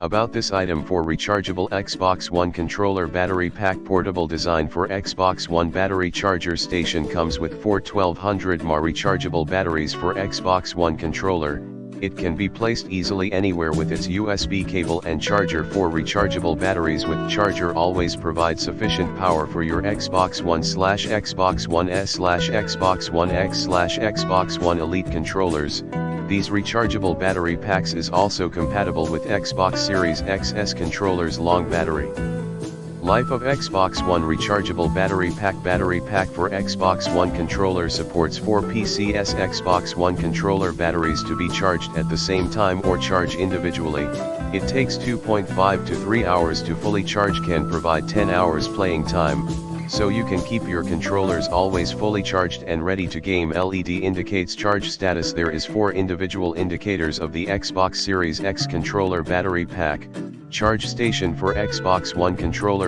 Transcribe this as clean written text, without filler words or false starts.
About this item: for rechargeable Xbox One controller battery pack. Portable design for Xbox One battery charger station comes with 4 1200 mAh rechargeable batteries for Xbox One controller. It can be placed easily anywhere with its USB cable and charger. 4 rechargeable batteries with charger always provide sufficient power for your Xbox One / Xbox One S / Xbox One X / Xbox One Elite controllers. These rechargeable battery packs is also compatible with Xbox Series XS controllers. Long battery life of Xbox One rechargeable battery pack. Battery pack for Xbox One controller supports 4 PCS Xbox One controller batteries to be charged at the same time or charge individually. It takes 2.5 to 3 hours to fully charge, can provide 10 hours playing time, so you can keep your controllers always fully charged and ready to game. LED indicates charge status. There is 4 individual indicators of the Xbox Series X controller battery pack. Charge station for Xbox One controller